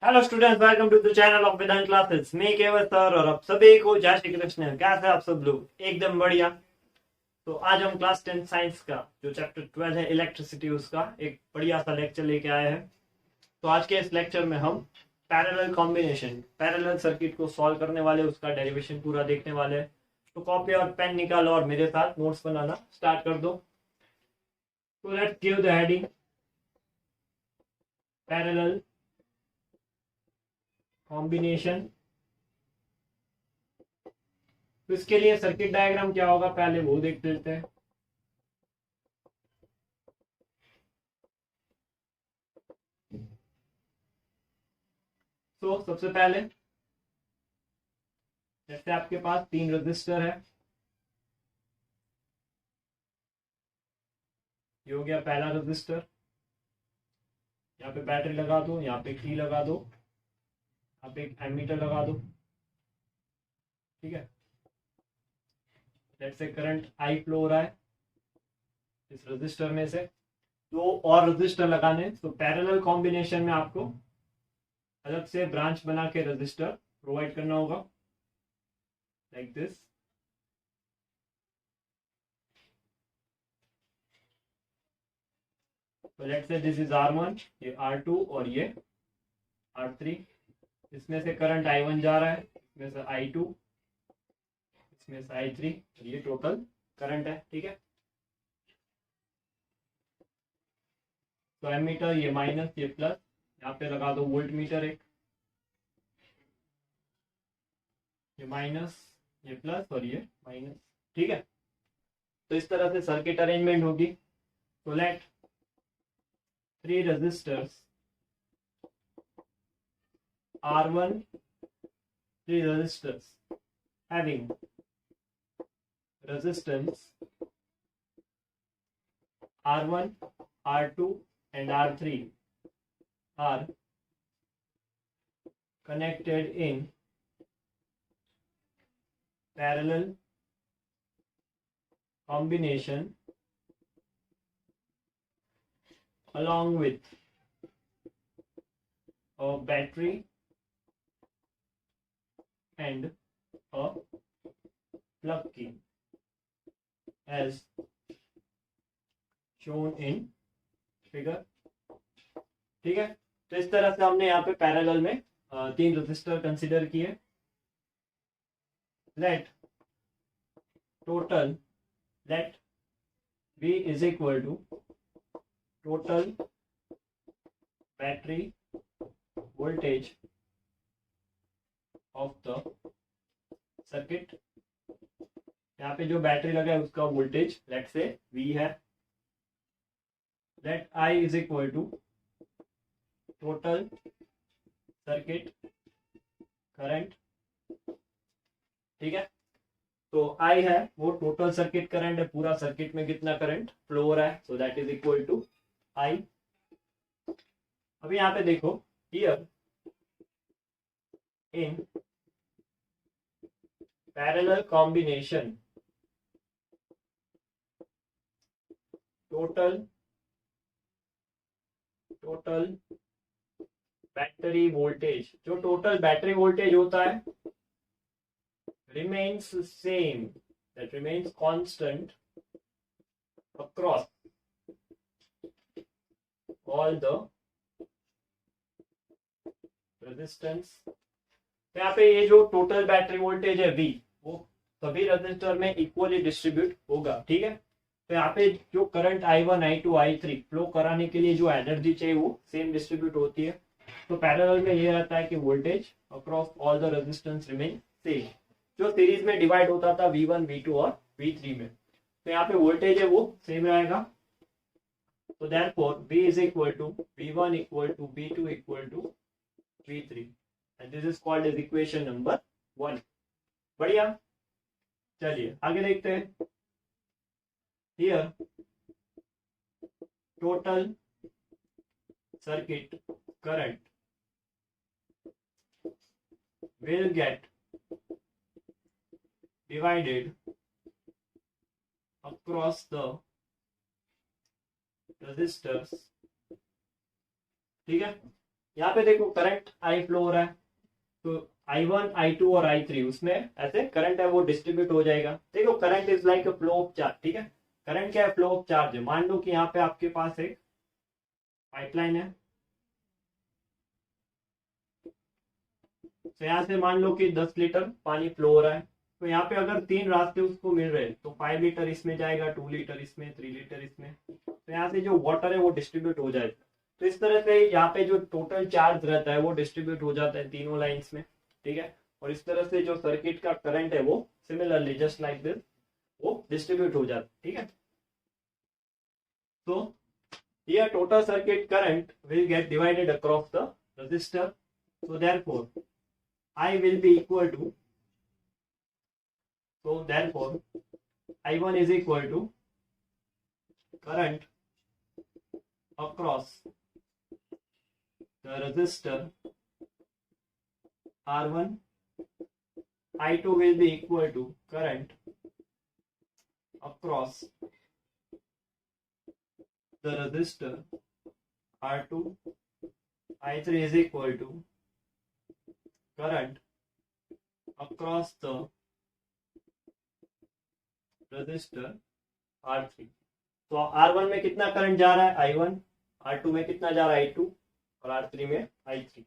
Hello students, welcome to the channel of Vedant classes. मैं Kewal sir और आप सभी को जय श्री कृष्ण। कैसे हैं आप सब लोग? एकदम बढ़िया। तो आज हम क्लास 10 साइंस का जो चैप्टर 12 है इलेक्ट्रिसिटी, उसका एक बढ़िया सा लेक्चर लेके आए हैं। तो आज के इस लेक्चर में हम पैरेलल कॉम्बिनेशन, पैरेलल सर्किट को सॉल्व करने वाले, उसका डेरिवेशन पूरा देखने वाले हैं। तो कॉपी और पेन निकालो और मेरे साथ नोट्स बनाना स्टार्ट कर दो। तो let's give the heading parallel combination. तो इसके लिए सर्किट डायग्राम क्या होगा पहले वो देख लेते हैं। तो सबसे पहले जैसे आपके पास 3 रजिस्टर है, ये हो गया पहला रजिस्टर। यहाँ पे बैटरी लगा दो, यहाँ पे की लगा दो, यहाँ पे एक एमीटर लगा दो। ठीक है, let's say current I flow हो रहा है इस रजिस्टर में से। दो और रजिस्टर लगाने, तो पैरेलल कॉम्बिनेशन में आपको अलग से ब्रांच बना के रजिस्टर प्रोवाइड करना होगा, लाइक दिस। तो let's say this is R1, ये R2 और ये R3। इसमें से करंट I1 जा रहा है, इसमें से I2, इसमें से I3, ये टोटल करंट है। ठीक है, तो एमीटर ये माइनस ये प्लस, यहाँ पे लगा दो वोल्ट मीटर एक, ये माइनस ये प्लस और ये माइनस। ठीक है, तो इस तरह से सर्किट अरेंजमेंट होगी। तो late 3 registers R1, 3 resistors having resistance R1, R2 and R3 are connected in parallel combination along with a battery and a plug key as shown in figure। ठीक है, तो इस तरह से हमने यहाँ पे पैरेलल में 3 रजिस्टर कंसिडर किए। Let total, let V is equal to total battery voltage of the circuit। यहाँ पे जो बैटरी लगा है उसका वोल्टेज लेट से V है। Let I is equal to total circuit current. ठीक है, तो I है वो टोटल सर्किट करंट है, पूरा सर्किट में कितना करंट फ्लो हो रहा है, so that is equal to I। अभी यहाँ पे देखो, here in parallel combination total battery voltage, जो टोटल बैटरी वोल्टेज होता है remains same, that remains constant across all the resistance। तो यहाँ पे ये जो टोटल बैटरी वोल्टेज है V, वो सभी रजिस्टर में इक्वली डिस्ट्रीब्यूट होगा। ठीक है, तो यहाँ पे जो current I1, I2, I3 flow कराने के लिए जो एनर्जी चाहिए वो सेम डिस्ट्रीब्यूट होती है। तो पैरेलल में ये रहता है कि voltage across all the resistance remain same. जो सीरीज में डिवाइड होता था V1, V2 और V3 में, तो यहाँ पे वोल्टेज है वो सेम रहेगा। तो therefore V is equal to V1 equal to V2 equal to V3 and this is called as equation number 1। बढ़िया, चलिए आगे देखते हैं। Here total circuit current will get divided across the resistors। ठीक है, यहाँ पे देखो करंट आई फ्लो हो रहा है, तो I1 I2 और I3 उसमें ऐसे करंट है वो डिस्ट्रीब्यूट हो जाएगा। देखो current is like a flow of charge, ठीक है। करंट क्या है, फ्लो ऑफ चार्ज है। मान लो कि यहाँ पे आपके पास एक पाइपलाइन है, तो यहाँ से मान लो कि 10 लीटर पानी फ्लो हो रहा है, तो यहाँ पे अगर 3 रास्ते उसको मिल रहे हैं तो 5 लीटर इसमें जाएगा, 2 लीटर इसमें, 3 लीटर इसमें, तो यहाँ से जो वाटर है वो डिस्ट्रीब्यूट हो जाएगा। तो इस तरह से यहाँ पे जो टोटल चार्ज रहता है वो डिस्ट्रीब्यूट हो जाता है तीनों लाइंस में, ठीक है। और इस तरह से जो सर्किट का करंट है वो सिमिलरली जस्ट लाइक दिस वो डिस्ट्रीब्यूट हो जाता है, ठीक है। तो here total circuit current will get divided across the resistor, so therefore I will be equal to, so therefore I1 is equal to current across the resistor R1, I2 will be equal to current across the resistor R2, I3 is equal to current across the resistor R3। तो R1 में कितना current जा रहा है I1, R2 में कितना जा रहा है I2 और R3 में I3।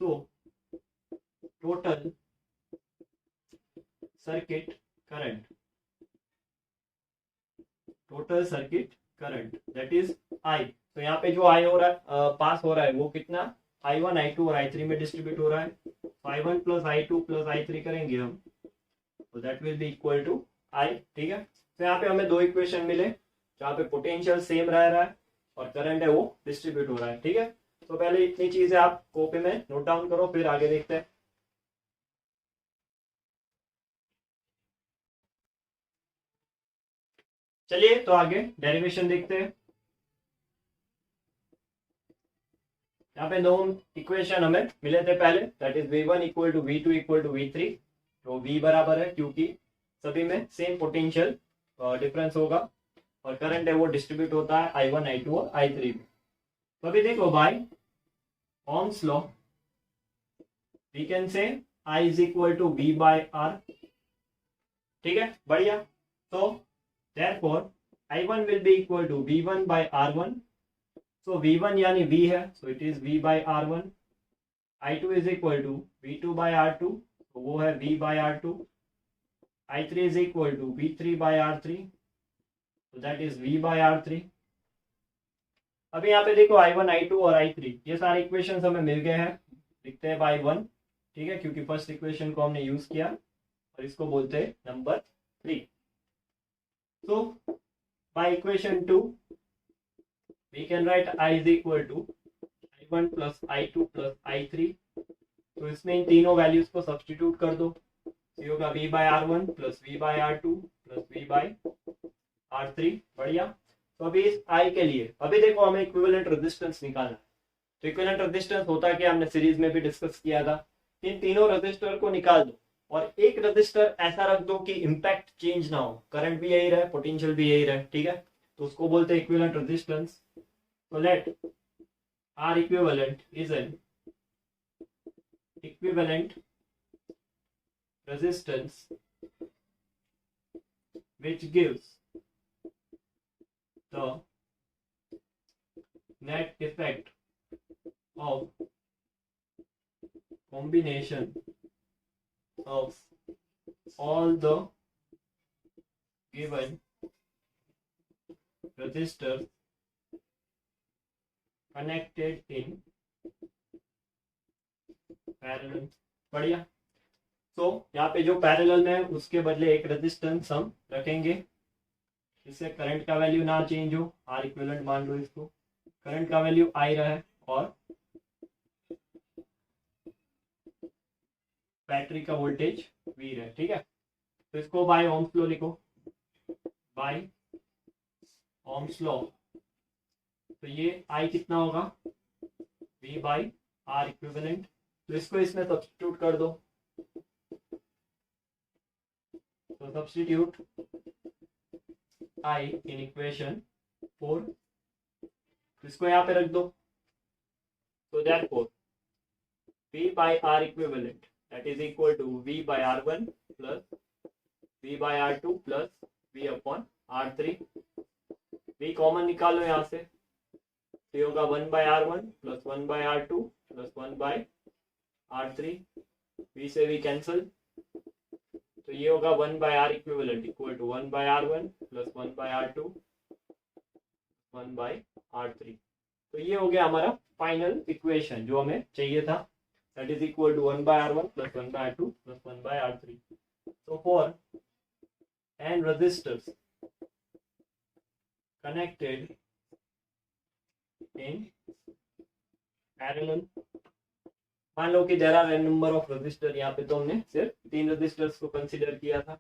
तो total circuit current, total circuit current that is I। तो यहाँ पे जो I हो रहा है पास हो रहा है वो कितना I1 I2 और I3 में डिस्ट्रीब्यूट हो रहा है। तो I1 plus I2 plus I3 करेंगे हम, तो that will be equal to I, ठीक है। तो यहाँ पे हमें दो इक्वेशन मिले जहाँ पे पोटेंशियल सेम रह रहा है और करंट है वो डिस्ट्रीब्यूट हो रहा है, ठीक है। तो पहले इतनी चीजें आप कॉपी में नोट डाउन करो, फिर आगे देखते हैं। चलिए तो आगे डेरिवेशन देखते हैं। यहाँ पे दो इक्वेशन हमें मिले थे पहले, that is V1 equal to V2 equal to V3। तो V बराबर है क्योंकि सभी में सेम पोटेंशियल डिफरेंस होगा और करंट है वो डिस्ट्रीब्यूट होता है I1 I2 और I3 में। तो अभी देखो by Ohm's law we can say I is equal to V by R, ठीक है, बढ़िया। तो therefore I1 will be equal to V1 by R1, so V1 यानी V है, so it is V by R1। I2 is equal to V2 by R2, तो वो है V by R2। I3 is equal to V3 by R3, so that is V by R3। अभी यहाँ पे देखो I1 I2 और I3 ये सारे इक्वेशंस हमें मिल गए हैं, लिखते हैं बाय 1, ठीक है, क्योंकि फर्स्ट इक्वेशन को हमने यूज किया और इसको बोलते हैं number 3। So by equation 2 we can write I is equal to I1 plus I2 plus I3। तो इसमें इन तीनों वैल्यूज को सब्स्टिट्यूट कर दो, ये होगा V by R1 plus V by R2 plus V by R3, बढ़िया। तो अभी इस I के लिए अभी देखो हमें इक्विवेलेंट रेजिस्टेंस निकालना है। तो इक्विवेलेंट रेजिस्टेंस होता क्या, हमने सीरीज में भी डिस्कस किया था। इन तीनों रेजिस्टर को निकाल दो और एक रजिस्टर ऐसा रख दो कि इंपैक्ट चेंज ना हो, करंट भी यही रहे, पोटेंशियल भी यही रहे, ठीक है। तो उसको बोलते हैं इक्विवेलेंट रेजिस्टेंस। तो let R equivalent is an equivalent resistance which gives the net effect of combination of all the given resistors connected in parallel, बढ़िया। तो यहाँ पे जो पैरेलल में है उसके बदले एक रेजिस्टेंस हम रखेंगे, इससे करंट का वैल्यू ना चेंज हो, R इक्विवेलेंट मान लो इसको, करंट का वैल्यू I रहा है और बैटरी का वोल्टेज V है, ठीक है। तो इसको बाय ओम्स लॉ लिखो, बाय ओम्स लॉ। तो ये I कितना होगा, V बाय R इक्विवेलेंट। तो इसको इसमें सब्स्टिट्यूट कर दो, तो सब्स्टिट्यूट I इन इक्वेशन 4, इसको यहाँ पे रख दो। So therefore V by R equivalent that is equal to V by R1 plus V by R2 plus V upon R3. V common निकालो यहाँ से, तो ये होगा 1 by R1 plus 1 by R2 plus 1 by R3. V से V cancel, तो ये होगा 1 by R equivalent equal to 1 by R1 plus 1 by R2 1 by R3. तो ये हो गया हमारा फाइनल इक्वेशन जो हमें चाहिए था, that is equal to 1 by R1 plus 1 by R2 plus 1 by R3. So for n resistors connected in parallel, मान लो कि there are n number of resistor, यहाँ पे तो हमने सिर्फ 3 रजिस्टर्स को कंसीडर किया था.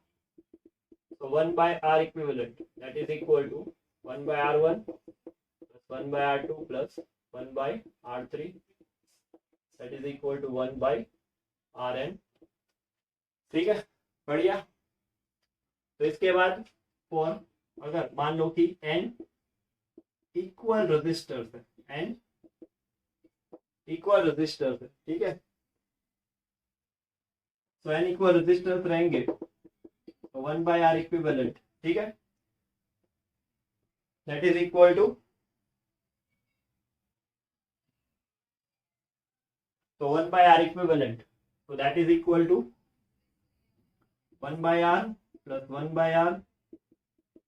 So 1 by R equivalent that is equal to 1 by R1 plus 1 by R2 plus 1 by R3 that is equal to 1 by Rn. ठीक है, बढ़िया. तो इसके बाद फॉर अगर मान लो कि n इक्वल रजिस्टर्स है, n इक्वल रजिस्टर्स है, ठीक है. तो n इक्वल रजिस्टर्स रहेंगे तो 1 by R इक्विवेलेंट, ठीक है, दैट इज इक्वल टू, तो 1 by R equivalent, so that is equal to 1 by R plus 1 by R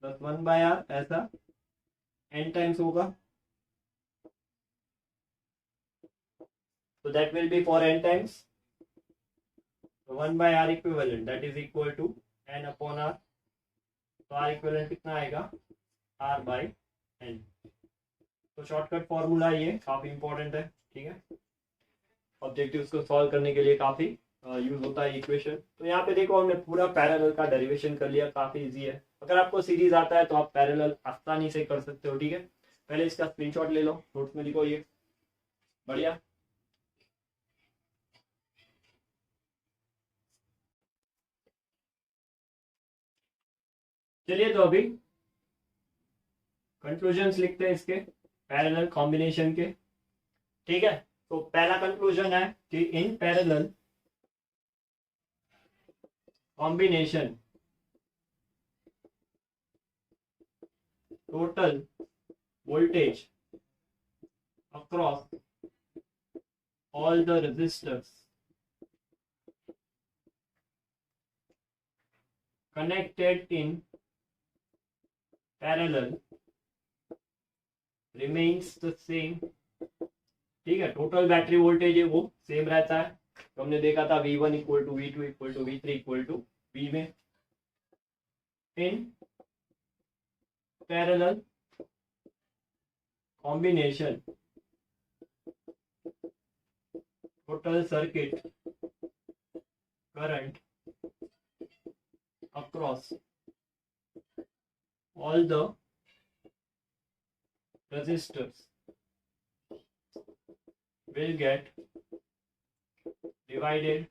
plus 1 by R, ऐसा n टाइम्स होगा. So that will be for n times. So 1 by R equivalent that is equal to n upon R. तो R equivalent कितना आएगा, R by n. तो shortcut formula ये काफी important है, ठीक है, ऑब्जेक्टिव्स को सॉल्व करने के लिए काफी यूज होता है इक्वेशन. तो यहाँ पे देखो हमने पूरा पैरेलल का डेरिवेशन कर लिया, काफी इजी है. अगर आपको सीरीज आता है तो आप पैरेलल आसानी से कर सकते हो, ठीक है. पहले इसका स्क्रीनशॉट ले लो, नोट्स में लिखो ये, बढ़िया. चलिए तो अभी कंक्लूजन्स लिखते हैं इसके पैरेलल कॉम्बिनेशन के, ठीक है. तो पहला कंक्लूजन है कि in parallel combination total voltage across all the resistors connected in parallel remains the same, ठीक है. टोटल बैटरी वोल्टेज है वो सेम रहता है. तो हमने देखा था V1 equal to V2 equal to V3 equal to V में. In parallel combination total circuit current across all the resistors will get divided,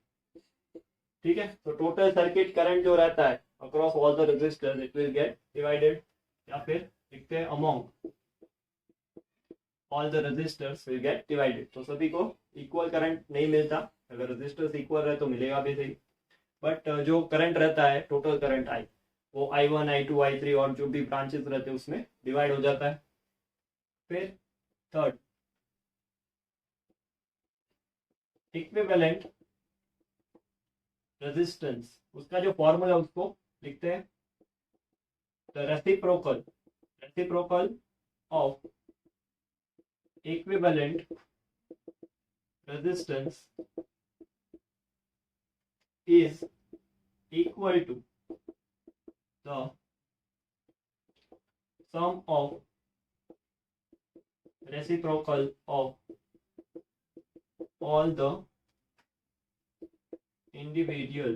ठीक है. तो टोटल सर्किट करंट जो रहता है across all the resistors it will get divided, या फिर लिखते हैं among all the resistors will get divided. तो सभी को इक्वल करंट नहीं मिलता, अगर रेजिस्टर्स इक्वल रहे तो मिलेगा भी सही, बट जो करंट रहता है टोटल करंट आई, वो I1 I2 I3 और जो भी ब्रांचेस रहते हैं उसमें डिवाइड हो जाता है. फिर थर्ड, इक्विवेलेंट रेजिस्टेंस, उसका जो फॉर्मूला उसको लिखते हैं, the reciprocal of equivalent resistance is equal to the sum of reciprocal of all the individual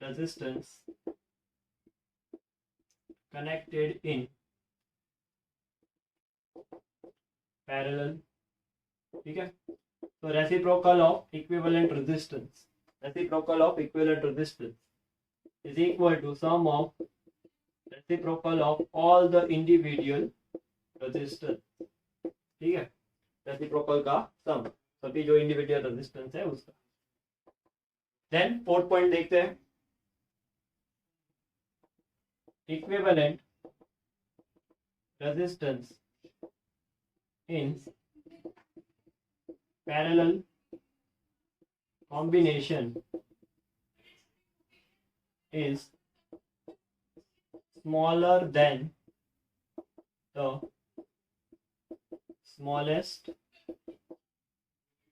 resistance connected in parallel, ठीक है. तो reciprocal of equivalent resistance is equal to sum of reciprocal of all the individual resistance, ठीक है. Reciprocal का सम, सभी जो individual resistance है उसका। देन फोर्थ पॉइंट देखते हैं, equivalent resistance in parallel combination is smaller than the smallest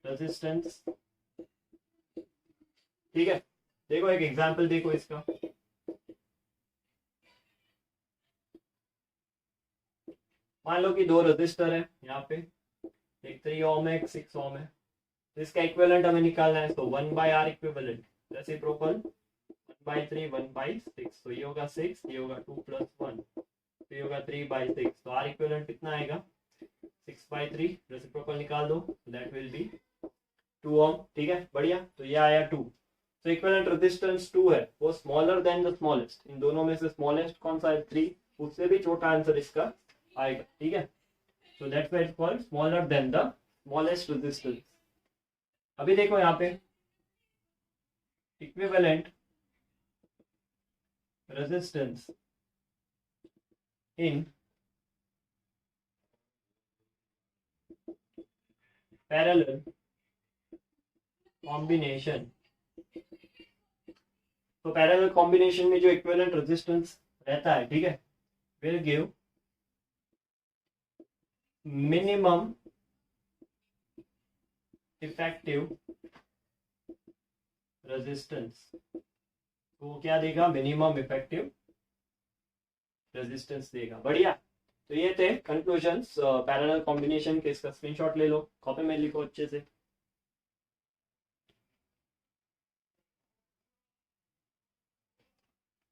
resistance। ठीक है, देखो एक एग्जांपल देखो इसका। मान लो कि दो रजिस्टर है यहाँ पे, एक 3 ओम है, एक 6 ओम है, तो इसका इक्विवेलेंट हमें निकालना है। तो 1/R इक्विवेलेंट रेसिप्रोकल 1/3 1/6, तो ये होगा 6, ये होगा 2 + 1, तो ये होगा 3/6। तो R इक्विवेलेंट कितना आएगा 6/3, रेसिप्रोकल निकाल दो, दैट विल बी 2 ओम। ठीक है, बढ़िया। तो ये आया 2। तो इक्विवेलेंट रेजिस्टेंस 2 है, वो स्मॉलर देन द स्मॉलेस्ट। इन दोनों में से स्मॉलेस्ट कौन सा है 3, उससे भी छोटा आंसर इसका आएगा। ठीक है, so that's why it's called smaller than the smallest resistance। अभी देखो यहाँ पे equivalent resistance in parallel combination. तो पैरेलल कॉम्बिनेशन में जो इक्विवेलेंट रेजिस्टेंस रहता है, ठीक है, will give minimum effective resistance. तो क्या देगा, मिनिमम इफेक्टिव रेजिस्टेंस देगा। बढ़िया। तो ये थे कंक्लूजन्स पैरेलल कॉम्बिनेशन के। इसका स्क्रीनशॉट ले लो, कॉपी में लिखो अच्छे से।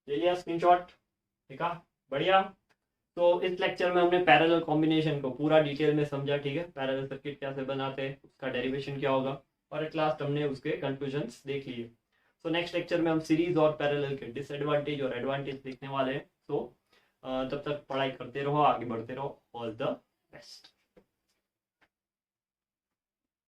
ले लिया स्क्रीनशॉट, देखा, बढ़िया। तो इस लेक्चर में हमने पैरेलल कॉम्बिनेशन को पूरा डिटेल में समझा। ठीक है, पैरेलल सर्किट कैसे बनाते हैं, उसका डेरिवेशन क्या होगा, और एट लास्ट हमने उसके कंक्लूजन्स देख लिए। तो नेक्स्ट लेक्चर में हम सीरीज और पैरेलल के डिसएडवांटेज और एडवांटेज देखने वाले हैं। तो तब तक पढ़ाई करते रहो, आगे बढ़ते रहो। All the best.